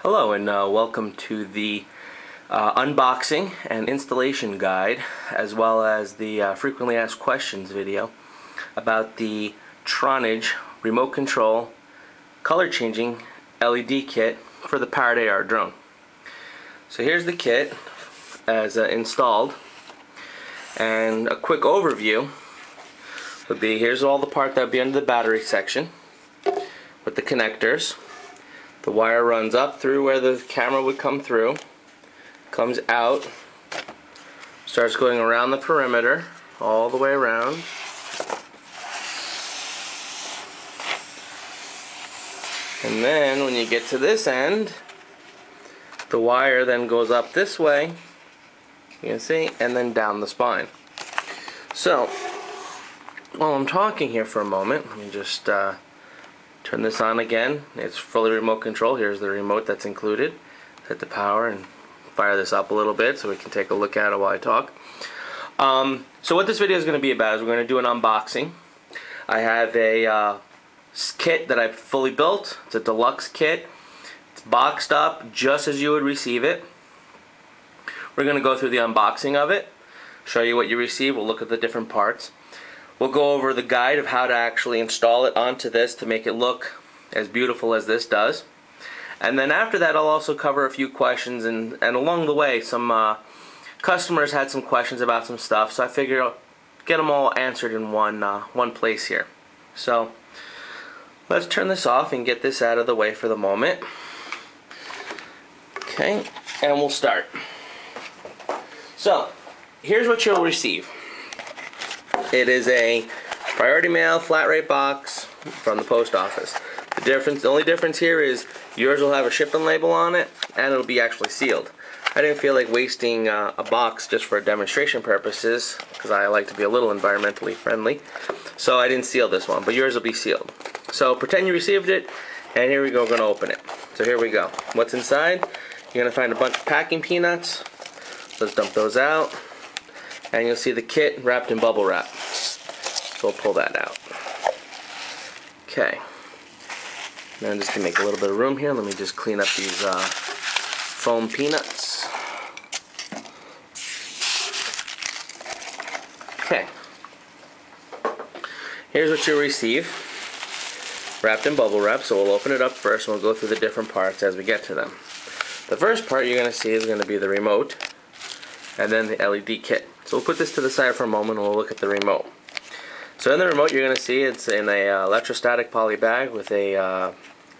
Hello and welcome to the unboxing and installation guide, as well as the frequently asked questions video about the Tronage remote control color changing LED kit for the Parrot AR drone. So here's the kit as installed, and a quick overview would be, here's all the part that would be under the battery section with the connectors. The wire runs up through where the camera would come through, comes out, starts going around the perimeter, all the way around. And then when you get to this end, the wire then goes up this way, you can see, and then down the spine. So, while I'm talking here for a moment, let me just turn this on again. It's fully remote control. Here's the remote that's included. Hit the power and fire this up a little bit so we can take a look at it while I talk. So what this video is going to be about is we're going to do an unboxing. I have a kit that I've fully built. It's a deluxe kit. It's boxed up just as you would receive it. We're going to go through the unboxing of it, show you what you receive. We'll look at the different parts. We'll go over the guide of how to actually install it onto this to make it look as beautiful as this does. And then after that, I'll also cover a few questions, and along the way some customers had some questions about some stuff, so I figured I'll get them all answered in one place here. So let's turn this off and get this out of the way for the moment. Okay, and we'll start. So here's what you'll receive. It is a priority mail flat rate box from the post office. The only difference here is yours will have a shipping label on it, and it'll be actually sealed. I didn't feel like wasting a box just for demonstration purposes, because I like to be a little environmentally friendly. So I didn't seal this one, but yours will be sealed. So pretend you received it, and here we go, we're going to open it. So here we go. What's inside? You're going to find a bunch of packing peanuts. Let's dump those out. And you'll see the kit wrapped in bubble wrap. So we'll pull that out. Okay. Now I'm just going to make a little bit of room here. Let me just clean up these foam peanuts. Okay. Here's what you'll receive. Wrapped in bubble wrap. So we'll open it up first and we'll go through the different parts as we get to them. The first part you're going to see is going to be the remote, and then the LED kit. So we'll put this to the side for a moment and we'll look at the remote. So in the remote you're going to see it's in a electrostatic poly bag with a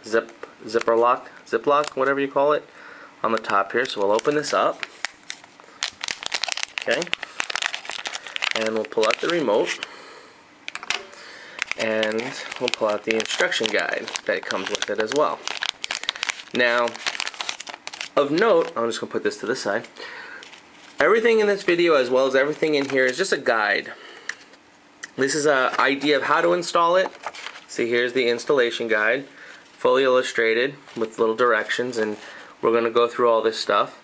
ziplock, whatever you call it, on the top here. So we'll open this up. Okay. And we'll pull out the remote. And we'll pull out the instruction guide that comes with it as well. Now, of note, I'm just going to put this to the side. Everything in this video, as well as everything in here, is just a guide. This is an idea of how to install it. See, here's the installation guide, fully illustrated with little directions, and we're going to go through all this stuff.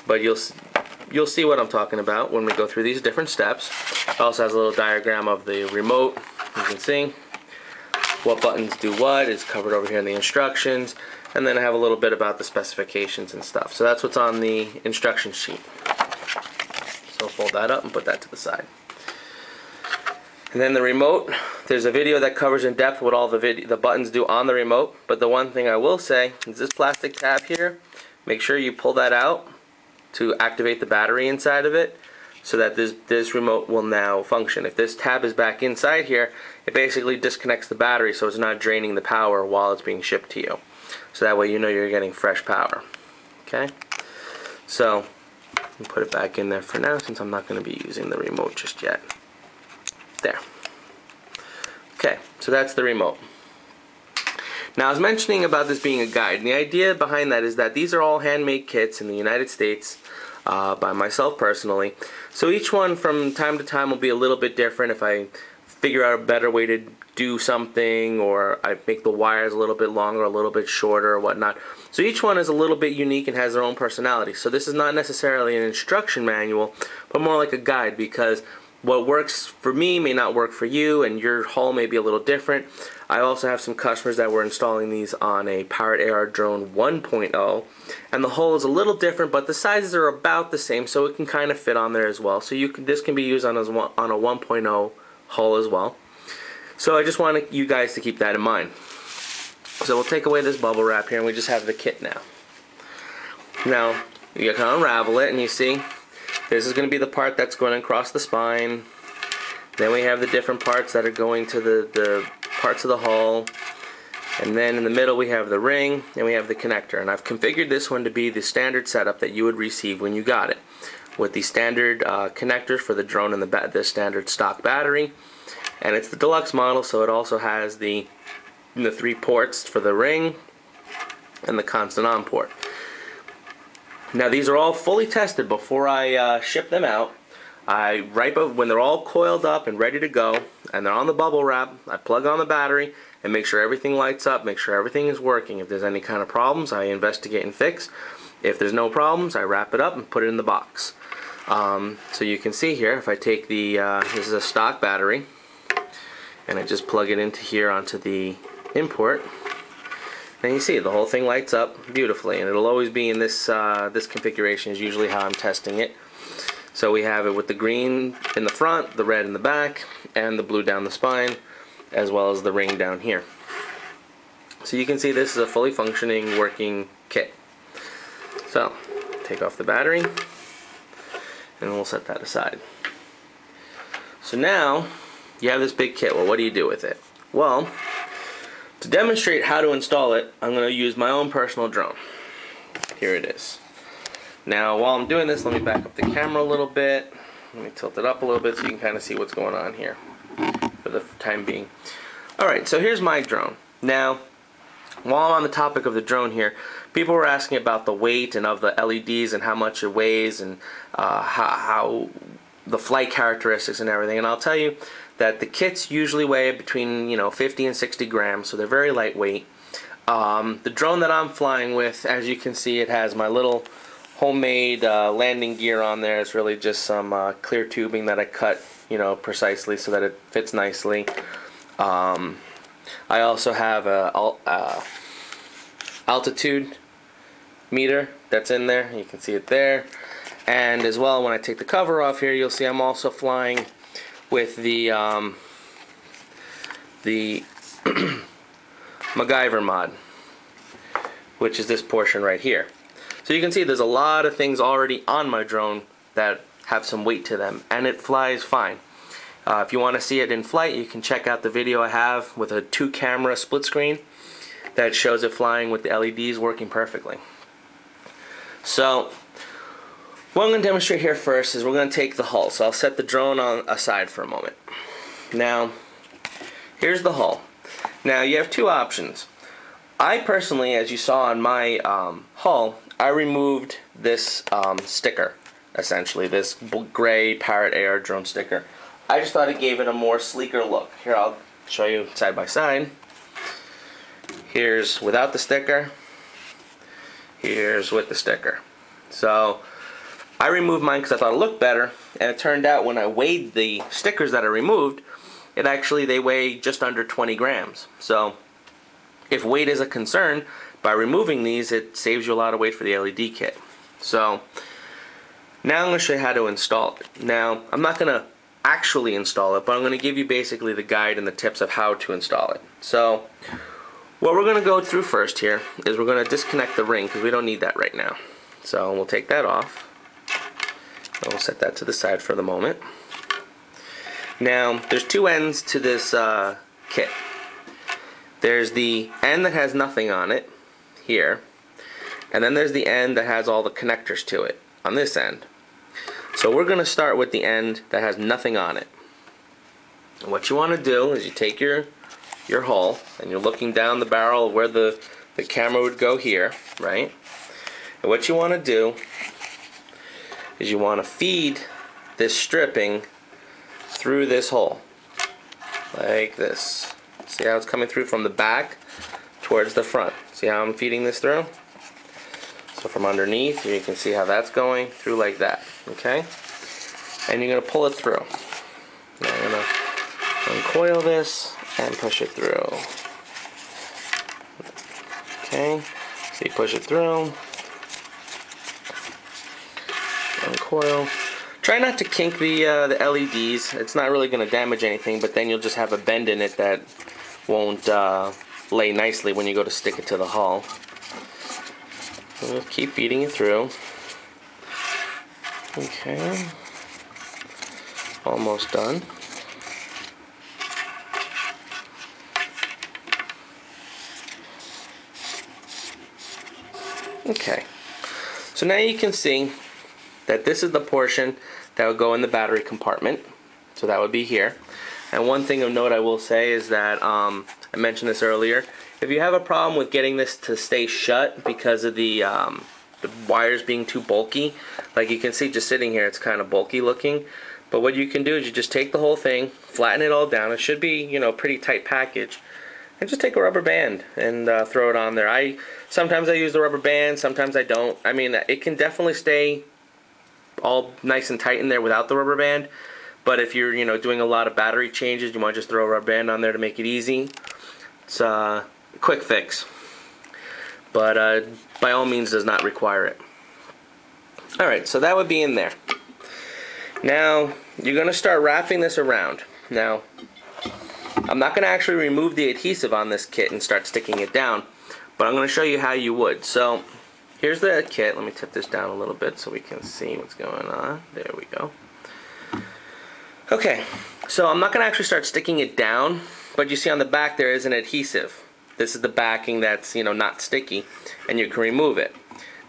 But you'll see what I'm talking about when we go through these different steps. It also has a little diagram of the remote. You can see what buttons do what. It's covered over here in the instructions. And then I have a little bit about the specifications and stuff. So that's what's on the instruction sheet. So fold that up and put that to the side. And then the remote, there's a video that covers in depth what all the buttons do on the remote. But the one thing I will say is this plastic tab here, make sure you pull that out to activate the battery inside of it, so that this remote will now function. If this tab is back inside here, it basically disconnects the battery so it's not draining the power while it's being shipped to you. So that way you know you're getting fresh power. Okay? So, I'll put it back in there for now since I'm not going to be using the remote just yet. There. Okay, so that's the remote. Now I was mentioning about this being a guide, and the idea behind that is that these are all handmade kits in the United States by myself personally. So each one from time to time will be a little bit different if I figure out a better way to do something, or I make the wires a little bit longer, a little bit shorter, or whatnot. So each one is a little bit unique and has their own personality. So this is not necessarily an instruction manual, but more like a guide, because what works for me may not work for you, and your hull may be a little different. I also have some customers that were installing these on a Parrot AR drone 1.0, and the hull is a little different, but the sizes are about the same, so it can kind of fit on there as well. So this can be used on a 1.0 hull as well. So I just want you guys to keep that in mind. So we'll take away this bubble wrap here, and we just have the kit now. Now you can unravel it, and you see this is going to be the part that's going across the spine. Then we have the different parts that are going to the parts of the hull. And then in the middle we have the ring, and we have the connector. And I've configured this one to be the standard setup that you would receive when you got it, with the standard connectors for the drone and the standard stock battery. And it's the deluxe model, so it also has the 3 ports for the ring and the constant on port. Now these are all fully tested before I ship them out. When they're all coiled up and ready to go, and they're on the bubble wrap, I plug on the battery and make sure everything lights up, make sure everything is working. If there's any kind of problems, I investigate and fix. If there's no problems, I wrap it up and put it in the box. So you can see here, if I take this is a stock battery, and I just plug it into here onto the import, and you see the whole thing lights up beautifully, and it'll always be in this configuration is usually how I'm testing it. So we have it with the green in the front, the red in the back, and the blue down the spine, as well as the ring down here. So you can see this is a fully functioning working kit. So take off the battery, and we'll set that aside. So now you have this big kit. Well, what do you do with it? Well, to demonstrate how to install it, I'm going to use my own personal drone. Here it is. Now, while I'm doing this, let me back up the camera a little bit. Let me tilt it up a little bit so you can kind of see what's going on here for the time being. Alright, so here's my drone. Now, while I'm on the topic of the drone here, people were asking about the weight and of the LEDs and how much it weighs and how the flight characteristics and everything. And I'll tell you that the kits usually weigh between 50 and 60 grams, so they're very lightweight. The drone that I'm flying with, as you can see, it has my little homemade landing gear on there. It's really just some clear tubing that I cut precisely so that it fits nicely. I also have a altitude meter that's in there. You can see it there. And as well, when I take the cover off here, you'll see I'm also flying with the MacGyver mod, which is this portion right here. So you can see there's a lot of things already on my drone that have some weight to them, and it flies fine. If you want to see it in flight, you can check out the video I have with a 2-camera split screen that shows it flying with the LEDs working perfectly. So what I'm going to demonstrate here first is we're going to take the hull. So I'll set the drone aside for a moment. Now, here's the hull. Now you have 2 options. I personally, as you saw on my hull, I removed this sticker, essentially, this gray Parrot AR drone sticker. I just thought it gave it a more sleeker look. Here, I'll show you side by side. Here's without the sticker. Here's with the sticker. So I removed mine because I thought it looked better, and it turned out when I weighed the stickers that I removed, they weigh just under 20 grams. So if weight is a concern, by removing these, it saves you a lot of weight for the LED kit. So now I'm going to show you how to install it. Now, I'm not going to actually install it, but I'm going to give you basically the guide and the tips of how to install it. So what we're going to go through first here is we're going to disconnect the ring because we don't need that right now. So we'll take that off. And we'll set that to the side for the moment. Now, there's 2 ends to this kit. There's the end that has nothing on it, here, and then there's the end that has all the connectors to it, on this end. So we're going to start with the end that has nothing on it. And what you want to do is you take your hull, and you're looking down the barrel of where the camera would go here, right? And what you want to do is you want to feed this stripping through this hole, like this. See how it's coming through from the back towards the front. See how I'm feeding this through? So from underneath, you can see how that's going through like that, okay? And you're going to pull it through. Now I'm gonna uncoil this and push it through. Okay, so you push it through, uncoil. Try not to kink the LEDs. It's not really going to damage anything, but then you'll just have a bend in it that won't lay nicely when you go to stick it to the hull. We'll keep feeding it through. Okay, almost done. Okay, so now you can see that this is the portion that would go in the battery compartment. So that would be here. And one thing of note I will say is that, I mentioned this earlier, if you have a problem with getting this to stay shut because of the wires being too bulky, like you can see just sitting here, it's kind of bulky looking. But what you can do is you just take the whole thing, flatten it all down. It should be, you know, a pretty tight package. And just take a rubber band and throw it on there. Sometimes I use the rubber band, sometimes I don't. I mean, it can definitely stay all nice and tight in there without the rubber band. But if you're, you know, doing a lot of battery changes, you want to just throw a rubber band on there to make it easy. It's a quick fix. But by all means does not require it. Alright, so that would be in there. Now, you're going to start wrapping this around. Now, I'm not going to actually remove the adhesive on this kit and start sticking it down, but I'm going to show you how you would. So, here's the kit. Let me tip this down a little bit so we can see what's going on. There we go. Okay, so I'm not going to actually start sticking it down, but you see on the back there is an adhesive. This is the backing that's, you know, not sticky, and you can remove it.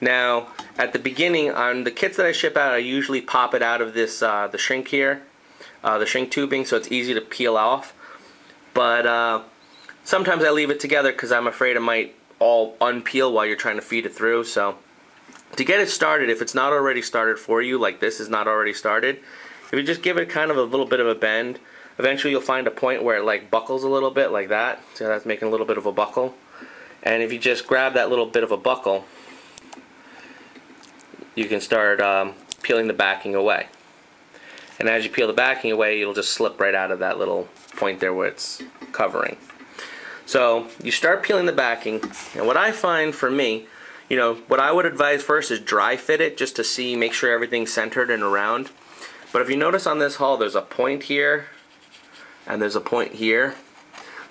Now, at the beginning, on the kits that I ship out, I usually pop it out of this, the shrink here, the shrink tubing, so it's easy to peel off. But sometimes I leave it together because I'm afraid it might all unpeel while you're trying to feed it through. So to get it started, if it's not already started for you, like this is not already started, if you just give it kind of a little bit of a bend, eventually you'll find a point where it like buckles a little bit like that. So that's making a little bit of a buckle. And if you just grab that little bit of a buckle, you can start peeling the backing away. And as you peel the backing away, it'll just slip right out of that little point there where it's covering. So you start peeling the backing, and what I find for me, you know, what I would advise first is dry fit it just to see, make sure everything's centered and around. But if you notice on this hull, there's a point here and there's a point here.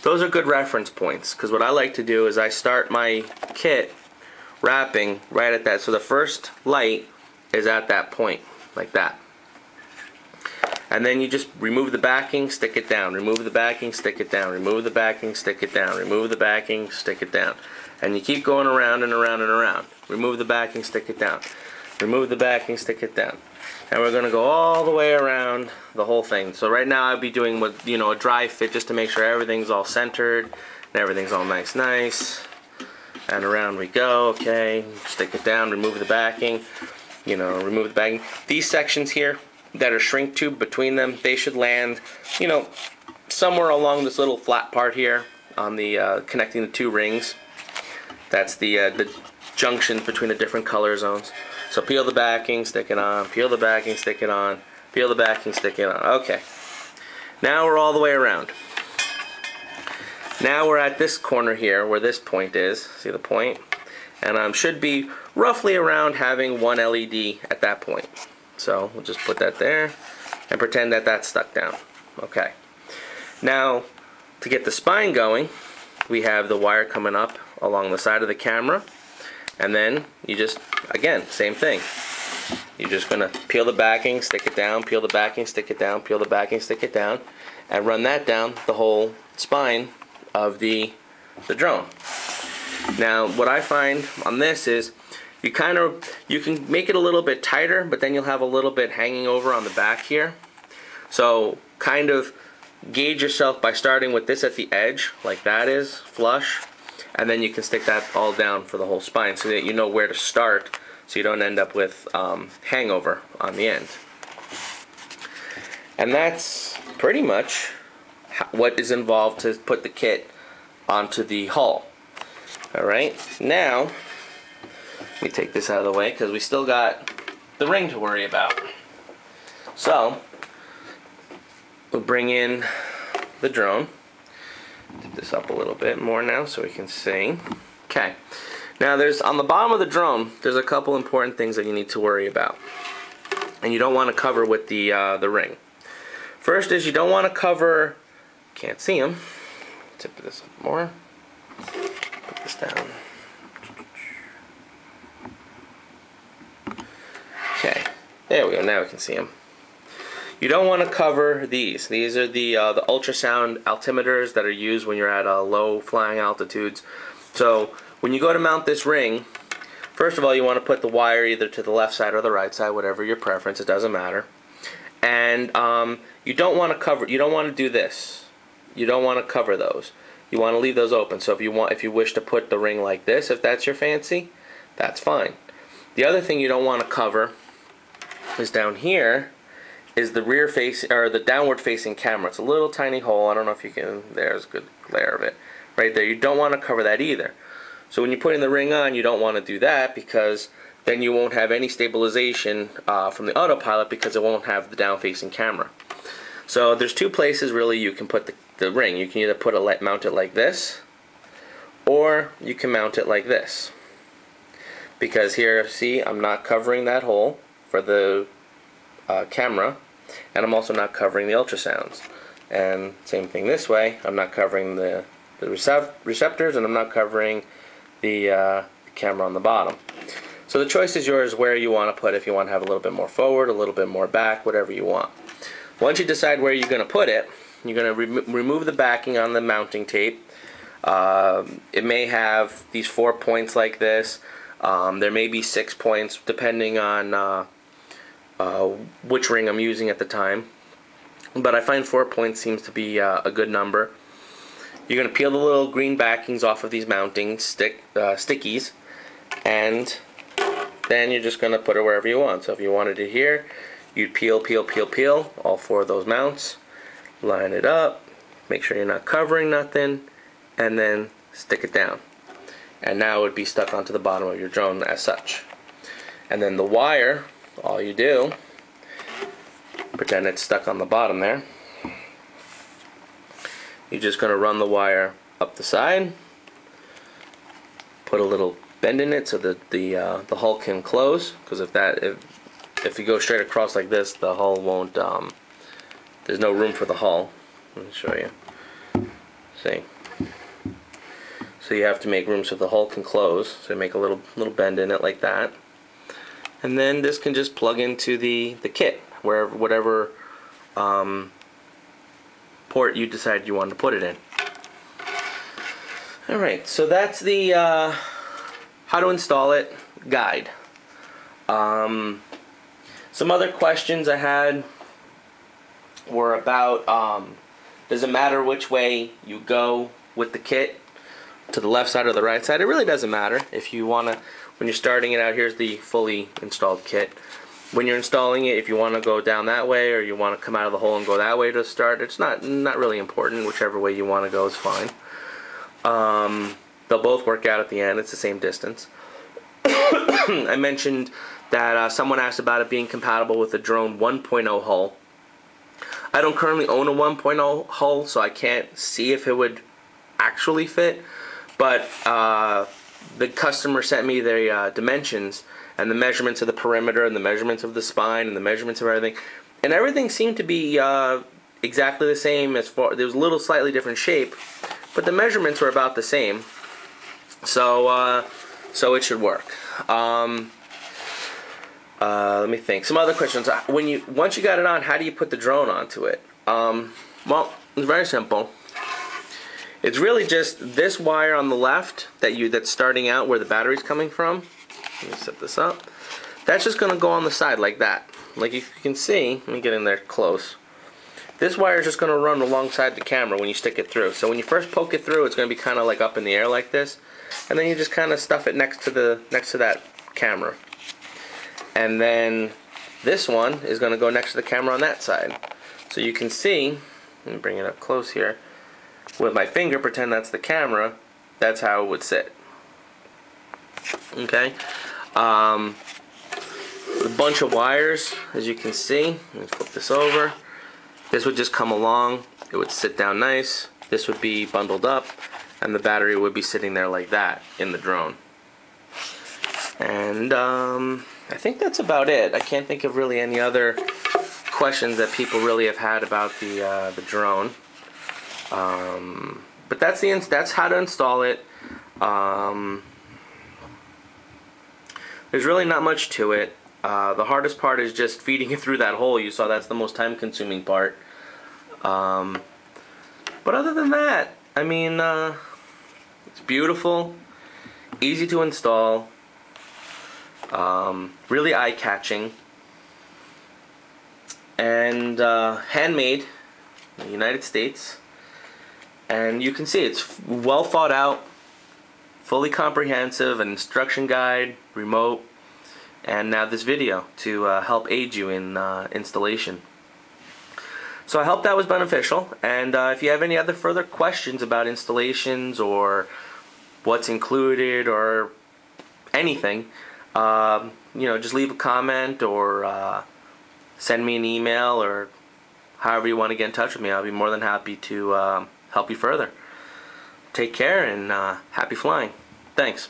Those are good reference points, because what I like to do is I start my kit wrapping right at that. So the first light is at that point, like that. And then you just remove the backing, stick it down, remove the backing, stick it down, remove the backing, stick it down, remove the backing, stick it down. And you keep going around and around and around. Remove the backing, stick it down. Remove the backing, stick it down. And we're going to go all the way around the whole thing. So right now I'll be doing with, you know, a dry fit just to make sure everything's all centered and everything's all nice. And around we go. Okay, stick it down, remove the backing, you know, remove the backing. These sections here that are shrink tube between them, they should land, you know, somewhere along this little flat part here on the connecting the two rings. That's the junctions between the different color zones. So peel the backing, stick it on, peel the backing, stick it on, peel the backing, stick it on. Okay, now we're all the way around. Now we're at this corner here where this point is. See the point? And should be roughly around having one LED at that point. So we'll just put that there and pretend that that's stuck down. Okay. Now to get the spine going, we have the wire coming up along the side of the camera, and then you just, again, same thing. You're just gonna peel the backing, stick it down, peel the backing, stick it down, peel the backing, stick it down, and run that down the whole spine of the drone. Now what I find on this is you can make it a little bit tighter, but then you'll have a little bit hanging over on the back here. So kind of gauge yourself by starting with this at the edge, like that is, flush, and then you can stick that all down for the whole spine so that you know where to start, so you don't end up with hangover on the end. And that's pretty much what is involved to put the kit onto the hull. Alright, now let me take this out of the way because we still got the ring to worry about. So we'll bring in the drone. Tip this up a little bit more now so we can see. Okay. Now there's, on the bottom of the drone, there's a couple important things that you need to worry about. And you don't want to cover with the ring. First is you don't want to cover, can't see them. Tip this up more. Put this down. Okay. There we go, now we can see them. You don't want to cover these. These are the ultrasound altimeters that are used when you're at low flying altitudes. So when you go to mount this ring, first of all you want to put the wire either to the left side or the right side, whatever your preference, it doesn't matter. And you don't want to cover, you don't want to do this. You don't want to cover those. You want to leave those open. So if you wish to put the ring like this, if that's your fancy, that's fine. The other thing you don't want to cover is down here is the rear face, or the downward facing camera. It's a little tiny hole. I don't know if you can, there's a good glare of it right there. You don't want to cover that either. So when you're putting the ring on, you don't want to do that, because then you won't have any stabilization from the autopilot, because it won't have the down facing camera. So there's two places really you can put the ring. You can either mount it like this, or you can mount it like this. Because here, see, I'm not covering that hole for the camera, and I'm also not covering the ultrasounds. And same thing this way, I'm not covering the receptors, and I'm not covering the camera on the bottom. So the choice is yours where you want to put it. If you want to have a little bit more forward, a little bit more back, whatever you want. Once you decide where you're going to put it, you're going to remove the backing on the mounting tape. It may have these 4 points like this. There may be 6 points depending on which ring I'm using at the time, but I find 4 points seems to be a good number. You're going to peel the little green backings off of these mounting stickies, and then you're just going to put it wherever you want. So if you wanted it here, you'd peel all 4 of those mounts, line it up, make sure you're not covering nothing, and then stick it down. And now it would be stuck onto the bottom of your drone as such. And then the wire, all you do, pretend it's stuck on the bottom there. You're just going to run the wire up the side, put a little bend in it so that the hull can close. Because if you go straight across like this, the hull won't. There's no room for the hull. Let me show you. See. So you have to make room so the hull can close. So you make a little bend in it like that. And then this can just plug into the kit, whatever port you decide you want to put it in. Alright, so that's the how to install it guide. Some other questions I had were about does it matter which way you go with the kit, to the left side or the right side? It really doesn't matter. If you want to, when you're starting it out, here's the fully installed kit. When you're installing it, if you want to go down that way or you want to come out of the hole and go that way to start, it's not really important. Whichever way you want to go is fine. They'll both work out at the end. It's the same distance. I mentioned that someone asked about it being compatible with the drone 1.0 hull. I don't currently own a 1.0 hull, so I can't see if it would actually fit. But the customer sent me their dimensions and the measurements of the perimeter and the measurements of the spine and the measurements of everything. And everything seemed to be exactly the same. As far, there was a little slightly different shape, but the measurements were about the same. So it should work. Let me think. Some other questions. Once you got it on, how do you put the drone onto it? Well, it's very simple. It's really just this wire on the left that's starting out where the battery's coming from. Let me set this up. That's just going to go on the side like that. Like you can see, let me get in there close. This wire is just going to run alongside the camera when you stick it through. So when you first poke it through, it's going to be kind of like up in the air like this, and then you just kind of stuff it next to that camera. And then this one is going to go next to the camera on that side. So you can see, let me bring it up close here. With my finger, pretend that's the camera. That's how it would sit. Okay. A bunch of wires, as you can see. Let me flip this over. This would just come along, it would sit down nice, this would be bundled up, and the battery would be sitting there like that in the drone. And I think that's about it. I can't think of really any other questions that people really have had about the drone. But that's how to install it. There's really not much to it. The hardest part is just feeding it through that hole. You saw that's the most time-consuming part. But other than that, I mean, it's beautiful, easy to install, really eye-catching, and handmade in the United States. And you can see it's well thought out, fully comprehensive, an instruction guide, remote, and now this video to help aid you in installation. So I hope that was beneficial, and if you have any other further questions about installations or what's included or anything, just leave a comment or send me an email, or however you want to get in touch with me. I'll be more than happy to help you further. Take care and happy flying. Thanks.